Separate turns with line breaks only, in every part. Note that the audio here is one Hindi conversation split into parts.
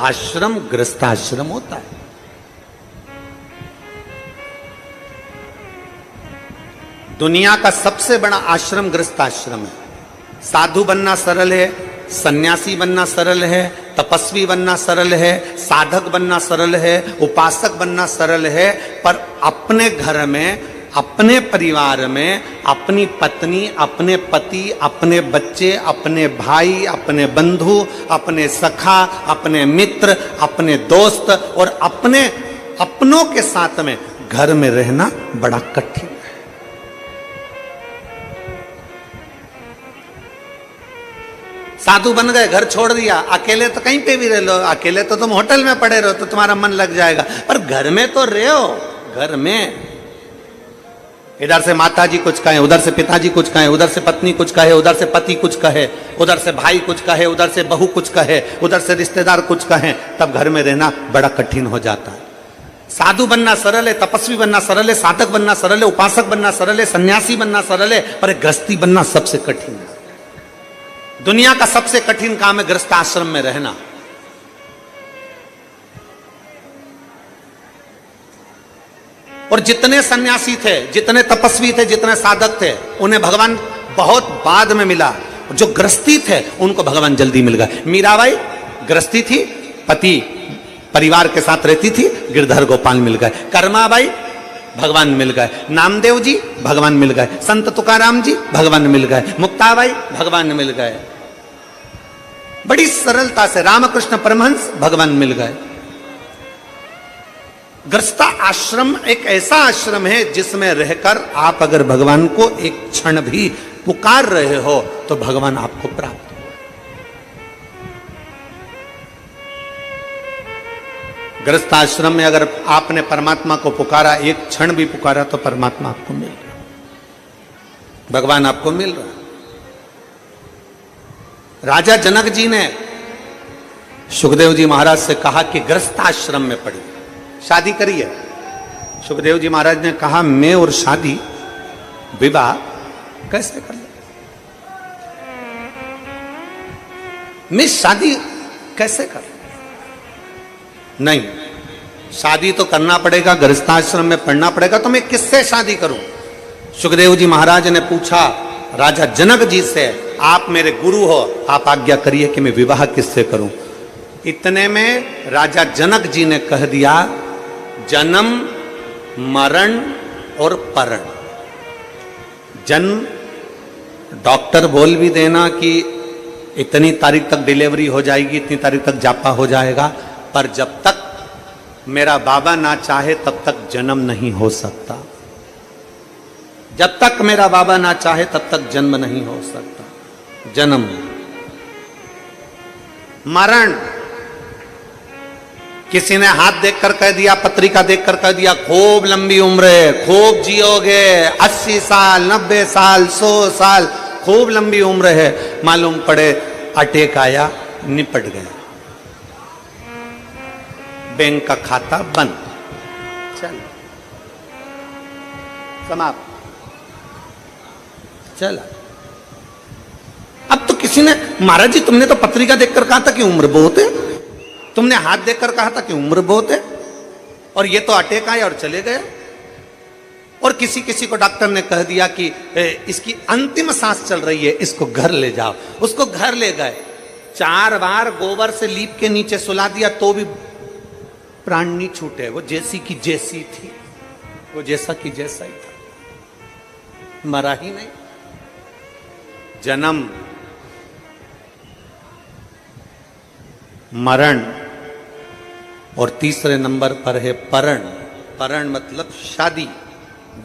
आश्रम गृहस्थाश्रम होता है। दुनिया का सबसे बड़ा आश्रम गृहस्थाश्रम है। साधु बनना सरल है, सन्यासी बनना सरल है, तपस्वी बनना सरल है, साधक बनना सरल है, उपासक बनना सरल है, पर अपने घर में, अपने परिवार में, अपनी पत्नी, अपने पति, अपने बच्चे, अपने भाई, अपने बंधु, अपने सखा, अपने मित्र, अपने दोस्त और अपने अपनों के साथ में घर में रहना बड़ा कठिन है। साधु बन गए, घर छोड़ दिया, अकेले तो कहीं पे भी रह लो, अकेले तो तुम होटल में पड़े रहो तो तुम्हारा मन लग जाएगा, पर घर में तो रहो। घर में इधर से माता जी कुछ कहे, उधर से पिताजी कुछ कहे, उधर से पत्नी कुछ कहे, उधर से पति कुछ कहे, उधर से भाई कुछ कहे, उधर से बहू कुछ कहे, उधर से रिश्तेदार कुछ कहे, तब घर में रहना बड़ा कठिन हो जाता है। साधु बनना सरल है, तपस्वी बनना सरल है, साधक बनना सरल है, उपासक बनना सरल है, सन्यासी बनना सरल है, पर गृहस्थी बनना सबसे कठिन है। दुनिया का सबसे कठिन काम है गृहस्थ आश्रम में रहना। और जितने सन्यासी थे, जितने तपस्वी थे, जितने साधक थे, उन्हें भगवान बहुत बाद में मिला। जो गृहस्थी थे उनको भगवान जल्दी मिल गए। मीराबाई गृहस्थी थी, पति परिवार के साथ रहती थी, गिरधर गोपाल मिल गए। कर्माबाई भगवान मिल गए। नामदेव जी भगवान मिल गए। संत तुकाराम जी भगवान मिल गए। मुक्ताबाई भगवान मिल गए। बड़ी सरलता से रामकृष्ण परमहंस भगवान मिल गए। गृहस्थ आश्रम एक ऐसा आश्रम है जिसमें रहकर आप अगर भगवान को एक क्षण भी पुकार रहे हो तो भगवान आपको प्राप्त हो। गृहस्थ आश्रम में अगर आपने परमात्मा को पुकारा, एक क्षण भी पुकारा, तो परमात्मा आपको मिल रहा, भगवान आपको मिल रहा। राजा जनक जी ने सुखदेव जी महाराज से कहा कि गृहस्थ आश्रम में पढ़िए, शादी करिए। सुखदेव जी महाराज ने कहा, मैं और शादी, विवाह कैसे कर ले, मैं शादी कैसे कर? नहीं, शादी तो करना पड़ेगा, गृहस्थाश्रम में पढ़ना पड़ेगा, तो मैं किससे शादी करूं? सुखदेव जी महाराज ने पूछा राजा जनक जी से, आप मेरे गुरु हो, आप आज्ञा करिए कि मैं विवाह किससे करूं? इतने में राजा जनक जी ने कह दिया, जन्म, मरण और परण। जन्म, डॉक्टर बोल भी देना कि इतनी तारीख तक डिलीवरी हो जाएगी, इतनी तारीख तक जापा हो जाएगा, पर जब तक मेरा बाबा ना चाहे तब तक जन्म नहीं हो सकता। जब तक मेरा बाबा ना चाहे तब तक जन्म नहीं हो सकता। जन्म, मरण, किसी ने हाथ देखकर कह दिया, पत्रिका देखकर कह दिया, खूब लंबी उम्र है, खूब जियोगे, 80 साल, 90 साल, 100 साल, खूब लंबी उम्र है। मालूम पड़े अटैक आया, निपट गया, बैंक का खाता बंद, चल समाप्त, चला। अब तो किसी ने, महाराज जी तुमने तो पत्रिका देखकर कहा था कि उम्र बहुत है, तुमने हाथ देखकर कहा था कि उम्र बहुत है, और ये तो अटैक आए और चले गए। और किसी किसी को डॉक्टर ने कह दिया कि इसकी अंतिम सांस चल रही है, इसको घर ले जाओ। उसको घर ले गए, 4 बार गोबर से लीप के नीचे सुला दिया तो भी प्राण नहीं छूटे। वो जैसी की जैसी थी, वो जैसा की जैसा ही था, मरा ही नहीं। जन्म, मरण, और तीसरे नंबर पर है परण। परण मतलब शादी,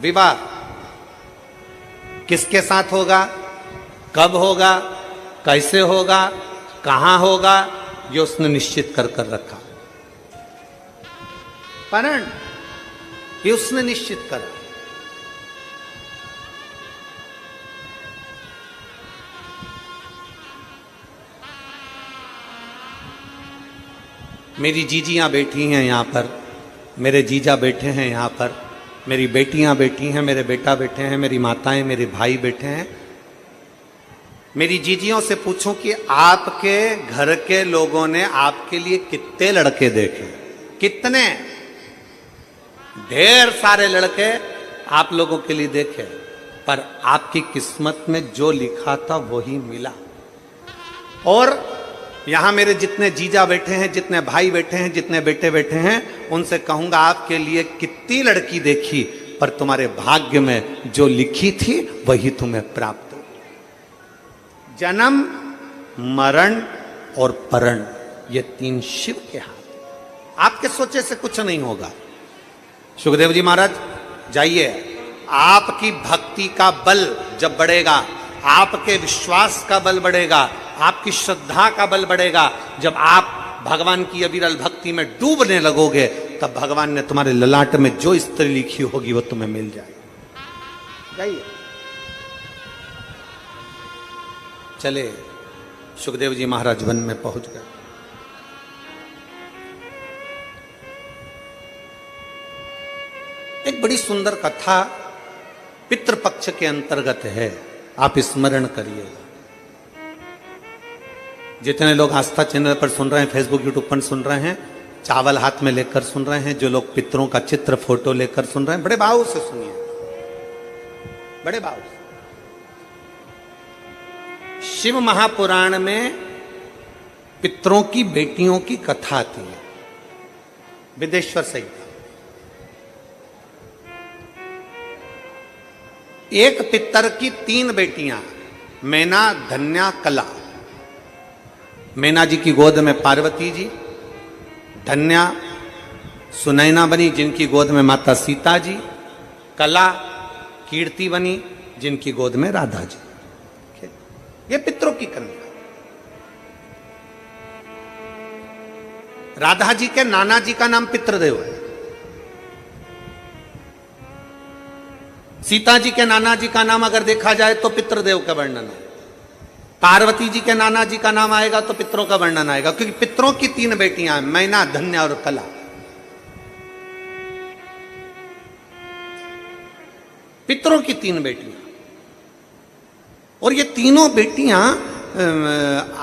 विवाह। किसके साथ होगा, कब होगा, कैसे होगा, कहां होगा, ये उसने निश्चित कर कर रखा। परण ये उसने निश्चित करा। मेरी जीजियां बैठी हैं यहाँ पर, मेरे जीजा बैठे हैं यहाँ पर, मेरी बेटियां बैठी हैं, मेरे बेटा बैठे हैं, मेरी माताएं, मेरे भाई बैठे हैं। मेरी जीजियों से पूछूं कि आपके घर के लोगों ने आपके लिए कितने लड़के देखे? कितने? ढेर सारे लड़के आप लोगों के लिए देखे, पर आपकी किस्मत में जो लिखा था वही मिला। और यहां मेरे जितने जीजा बैठे हैं, जितने भाई बैठे हैं, जितने बेटे बैठे हैं, उनसे कहूंगा आपके लिए कितनी लड़की देखी, पर तुम्हारे भाग्य में जो लिखी थी वही तुम्हें प्राप्त हो। जन्म, मरण और परण, ये तीन शिव के हाथ। आपके सोचे से कुछ नहीं होगा। सुखदेव जी महाराज जाइए, आपकी भक्ति का बल जब बढ़ेगा, आपके विश्वास का बल बढ़ेगा, आपकी श्रद्धा का बल बढ़ेगा, जब आप भगवान की अविरल भक्ति में डूबने लगोगे, तब भगवान ने तुम्हारे ललाट में जो स्त्री लिखी होगी वो तुम्हें मिल जाएगी। जाइए, चले। सुखदेव जी महाराज वन में पहुंच गए। एक बड़ी सुंदर कथा पितृपक्ष के अंतर्गत है, आप स्मरण करिएगा। जितने लोग आस्था चैनल पर सुन रहे हैं, फेसबुक यूट्यूब पर सुन रहे हैं, चावल हाथ में लेकर सुन रहे हैं, जो लोग पितरों का चित्र फोटो लेकर सुन रहे हैं, बड़े भाव से सुनिए, बड़े भाव से। शिव महापुराण में पितरों की बेटियों की कथा आती है, विदेश्वर सहित। एक पितर की 3 बेटियां, मैना, धन्या, कला। मैना जी की गोद में पार्वती जी, धन्या सुनैना बनी जिनकी गोद में माता सीता जी, कला कीर्ति बनी जिनकी गोद में राधा जी। ये पितरों की कन्या। राधा जी के नाना जी का नाम पितृदेव है, सीता जी के नाना जी का नाम अगर देखा जाए तो पितृदेव का वर्णन है, पार्वती जी के नाना जी का नाम आएगा तो पितरों का वर्णन आएगा, क्योंकि पितरों की 3 बेटियां हैं, मैना, धन्या और कला। पितरों की 3 बेटियां, और ये तीनों बेटियां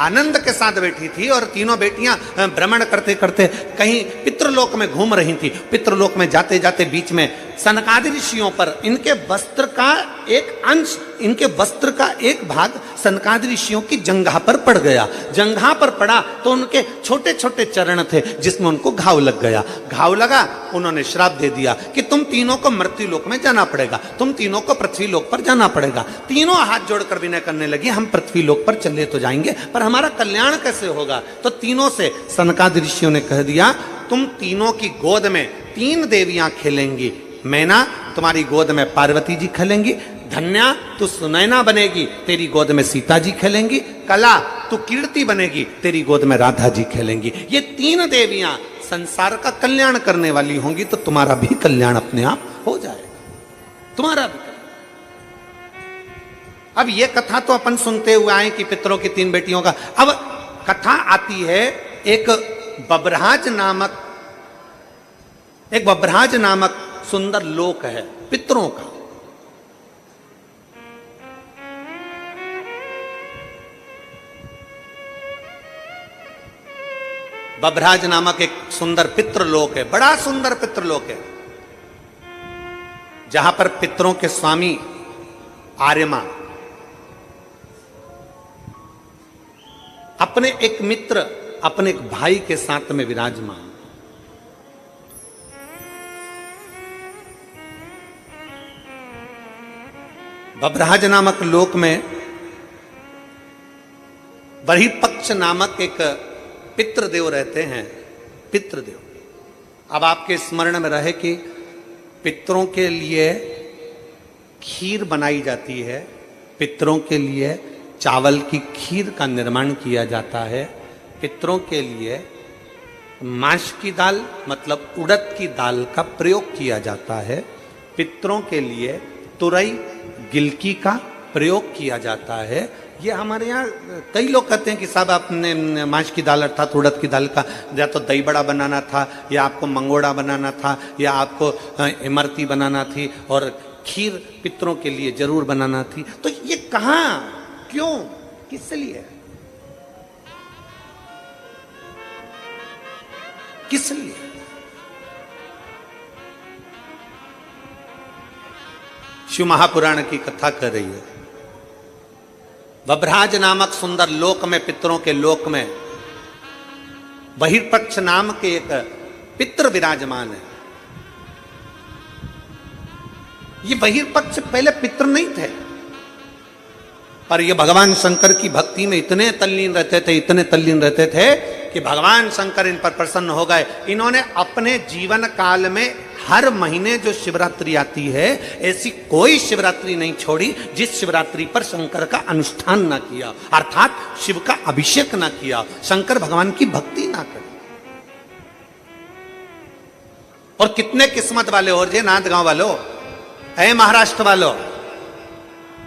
आनंद के साथ बैठी थी, और तीनों बेटियां भ्रमण करते करते कहीं पितृलोक में घूम रही थी। पितृलोक में जाते जाते बीच में सनकादि ऋषियों पर इनके वस्त्र का एक अंश, इनके वस्त्र का एक भाग सनकादि ऋषियों की जंघा पर पड़ गया। जंघा पर पड़ा तो उनके छोटे छोटे चरण थे जिसमें उनको घाव लग गया। घाव लगा, उन्होंने श्राप दे दिया कि तुम तीनों को मृत्यु लोक में जाना पड़ेगा, तुम तीनों को पृथ्वी लोक पर जाना पड़ेगा। तीनों हाथ जोड़कर विनय करने लगी, हम पृथ्वी लोक पर चले तो जाएंगे, पर हमारा कल्याण कैसे होगा? तो तीनों से सनकादि ऋषियों ने कह दिया, तुम तीनों की गोद में 3 देवियां खेलेंगी। मैना, तुम्हारी गोद में पार्वती जी खेलेंगी। धन्या, तू सुनैना बनेगी, तेरी गोद में सीता जी खेलेंगी। कला, तू कीर्ति बनेगी, तेरी गोद में राधा जी खेलेंगी। ये 3 देवियां संसार का कल्याण करने वाली होंगी, तो तुम्हारा भी कल्याण अपने आप हो जाएगा, तुम्हारा भी। अब ये कथा तो अपन सुनते हुए आए कि पितरों की 3 बेटियों का। अब कथा आती है एक बब्रहाज नामक सुंदर लोक है पितरों का। बब्रहाज नामक एक सुंदर पितृलोक है, बड़ा सुंदर पितृलोक है, जहां पर पितरों के स्वामी आर्यमा अपने एक मित्र, अपने एक भाई के साथ में विराजमान। बब्रहाज नामक लोक में बर्हिपक्ष नामक एक पितृदेव रहते हैं। पितृदेव, अब आपके स्मरण में रहे कि पितरों के लिए खीर बनाई जाती है, पितरों के लिए चावल की खीर का निर्माण किया जाता है, पितरों के लिए माश की दाल मतलब उड़द की दाल का प्रयोग किया जाता है, पितरों के लिए तुरई गिलकी का प्रयोग किया जाता है। ये हमारे यहाँ कई लोग कहते हैं कि साहब आपने माश की दाल अर्थात उड़द की दाल का या तो दही बड़ा बनाना था, या आपको मंगोड़ा बनाना था, या आपको इमरती बनाना थी, और खीर पितरों के लिए जरूर बनाना थी। तो ये कहाँ, क्यों, किस लिए? किस लिए? शिव महापुराण की कथा कर रही है। बभ्राज नामक सुंदर लोक में, पितरों के लोक में बहिर्पक्ष नाम के एक पितर विराजमान है। ये बहिर्पक्ष पहले पितर नहीं थे, पर ये भगवान शंकर की भक्ति में इतने तल्लीन रहते थे, इतने तल्लीन रहते थे कि भगवान शंकर इन पर प्रसन्न हो गए। इन्होंने अपने जीवन काल में हर महीने जो शिवरात्रि आती है, ऐसी कोई शिवरात्रि नहीं छोड़ी जिस शिवरात्रि पर शंकर का अनुष्ठान ना किया, अर्थात शिव का अभिषेक ना किया, शंकर भगवान की भक्ति ना करी। और कितने किस्मत वाले हो जे नांदगांव वालों, ऐ महाराष्ट्र वालों,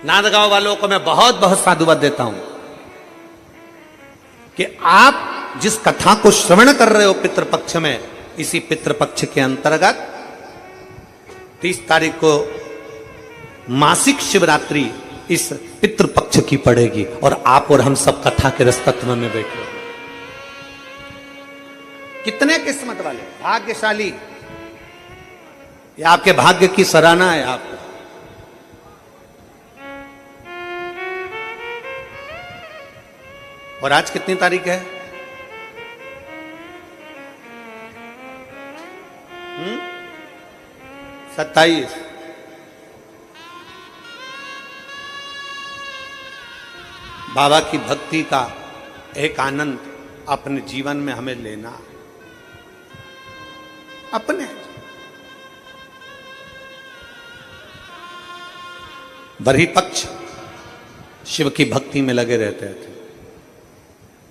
नांदगांव वालों को मैं बहुत बहुत साधुवाद देता हूं कि आप जिस कथा को श्रवण कर रहे हो पितृपक्ष में, इसी पितृपक्ष के अंतर्गत 30 तारीख को मासिक शिवरात्रि इस पितृपक्ष की पड़ेगी और आप और हम सब कथा के रसतत्व में बैठे। कितने किस्मत वाले, भाग्यशाली, ये आपके भाग्य की सराहना है। आपको और आज कितनी तारीख है? 27। बाबा की भक्ति का एक आनंद अपने जीवन में हमें लेना, अपने बहिर्पक्ष शिव की भक्ति में लगे रहते थे,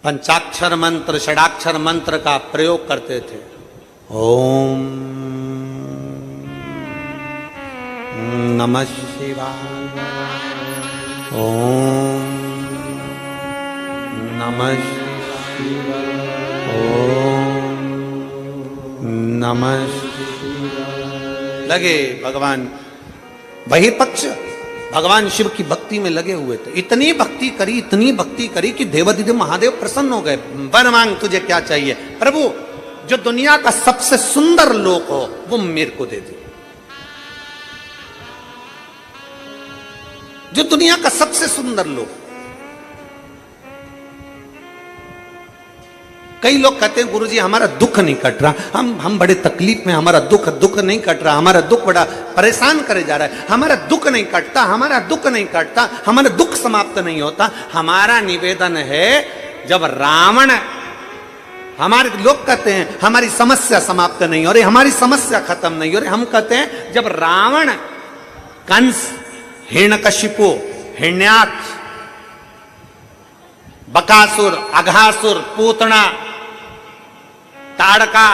पंचाक्षर मंत्र, षडाक्षर मंत्र का प्रयोग करते थे। ओम नमः शिवाय, ओम नमः शिवाय, ओम नमः शिवाय। लगे भगवान बहिर्पक्ष भगवान शिव की भक्ति में लगे हुए थे। इतनी भक्ति करी, इतनी भक्ति करी कि देवाधिदेव महादेव प्रसन्न हो गए। वर मांग, तुझे क्या चाहिए? प्रभु, जो दुनिया का सबसे सुंदर लोक हो वो मेरे को दे दे। जो दुनिया का सबसे सुंदर लोक। कई लोग कहते हैं गुरुजी हमारा दुख नहीं कट रहा, हम बड़े तकलीफ में, हमारा दुख नहीं कट रहा, हमारा दुख बड़ा परेशान करे जा रहा है, हमारा दुख नहीं कटता, हमारा दुख नहीं कटता, हमारा दुख समाप्त नहीं होता। हमारा निवेदन है, जब रावण, हमारे लोग कहते हैं हमारी समस्या समाप्त नहीं हो रही, हमारी समस्या खत्म नहीं हो रही। हम कहते हैं जब रावण, कंस, हिरण्यकशिपु, हिरण्याक्ष, बकासुर, अघासुर, पूतना, ताड़का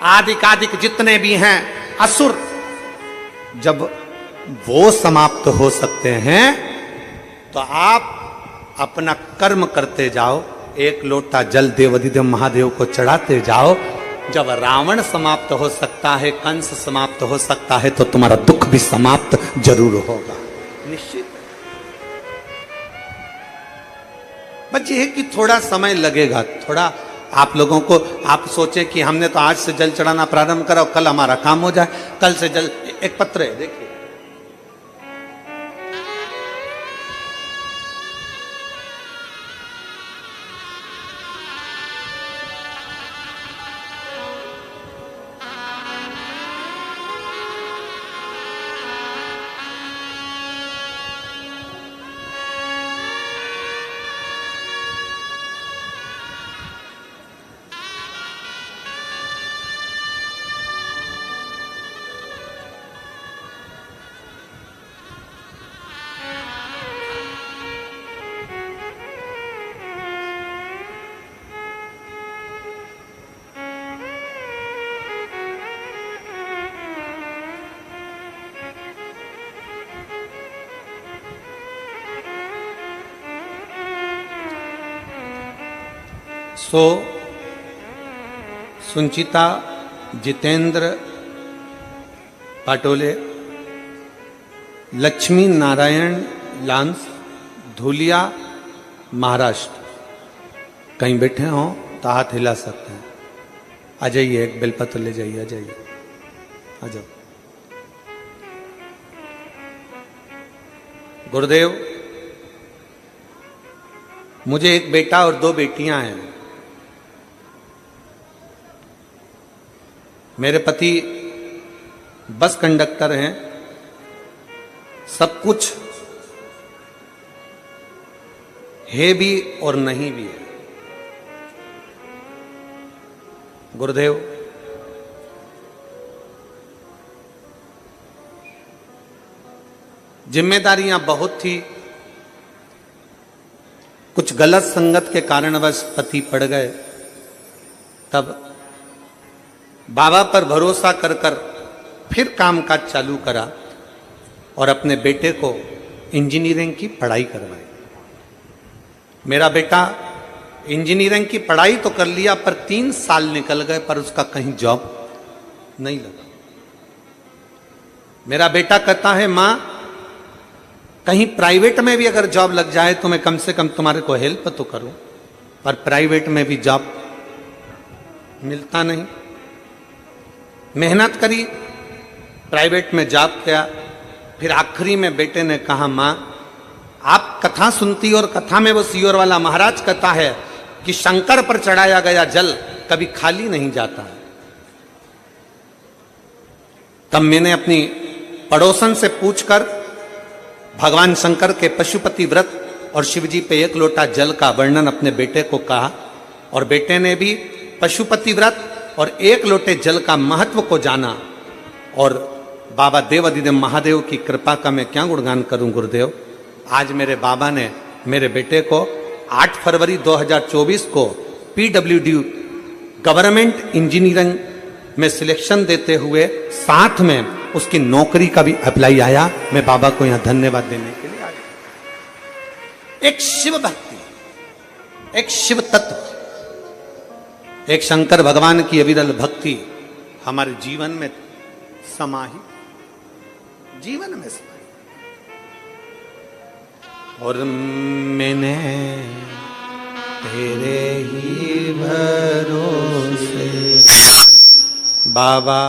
आदिक जितने भी हैं असुर, जब वो समाप्त हो सकते हैं तो आप अपना कर्म करते जाओ, एक लोटा जल देवाधिदेव महादेव को चढ़ाते जाओ। जब रावण समाप्त हो सकता है, कंस समाप्त हो सकता है, तो तुम्हारा दुख भी समाप्त जरूर होगा, निश्चित। बस ये है कि थोड़ा समय लगेगा, थोड़ा आप लोगों को, आप सोचें कि हमने तो आज से जल चढ़ाना प्रारंभ करा और कल हमारा काम हो जाए। कल से जल, एक पत्र है देखिए, सो सुंचिता, जितेंद्र पाटोले, लक्ष्मी नारायण लांस, धुलिया, महाराष्ट्र, कहीं बैठे हो तो हाथ हिला सकते हैं। आ जाइए, एक बेलपत्र ले जाइए, आ जाइए, आ जाओ। गुरुदेव, मुझे एक बेटा और 2 बेटियां हैं। मेरे पति बस कंडक्टर हैं, सब कुछ है भी और नहीं भी है। गुरुदेव, जिम्मेदारियां बहुत थी, कुछ गलत संगत के कारणवश पति पड़ गए। तब बाबा पर भरोसा कर कर फिर कामकाज चालू करा और अपने बेटे को इंजीनियरिंग की पढ़ाई करवाई। मेरा बेटा इंजीनियरिंग की पढ़ाई तो कर लिया, पर 3 साल निकल गए, पर उसका कहीं जॉब नहीं लगा। मेरा बेटा कहता है, मां कहीं प्राइवेट में भी अगर जॉब लग जाए तो मैं कम से कम तुम्हारे को हेल्प तो करूं, पर प्राइवेट में भी जॉब मिलता नहीं। मेहनत करी, प्राइवेट में जॉब किया, फिर आखिरी में बेटे ने कहा, मां आप कथा सुनती और कथा में वो सियोर वाला महाराज कहता है कि शंकर पर चढ़ाया गया जल कभी खाली नहीं जाता। तब मैंने अपनी पड़ोसन से पूछकर भगवान शंकर के पशुपति व्रत और शिवजी पे 1 लोटा जल का वर्णन अपने बेटे को कहा, और बेटे ने भी पशुपति व्रत और 1 लोटे जल का महत्व को जाना। और बाबा देवाधिदेव महादेव की कृपा का मैं क्या गुणगान करूं गुरुदेव। आज मेरे बाबा ने मेरे बेटे को 8 फरवरी 2024 को PWD गवर्नमेंट इंजीनियरिंग में सिलेक्शन देते हुए साथ में उसकी नौकरी का भी अप्लाई आया। मैं बाबा को यहां धन्यवाद देने के लिए आया। एक शिव भक्ति, एक शिव तत्व, एक शंकर भगवान की अविरल भक्ति हमारे जीवन में समाहित, जीवन में समाहित। और मैंने तेरे ही भरोसे बाबा,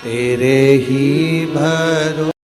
तेरे ही भरोसे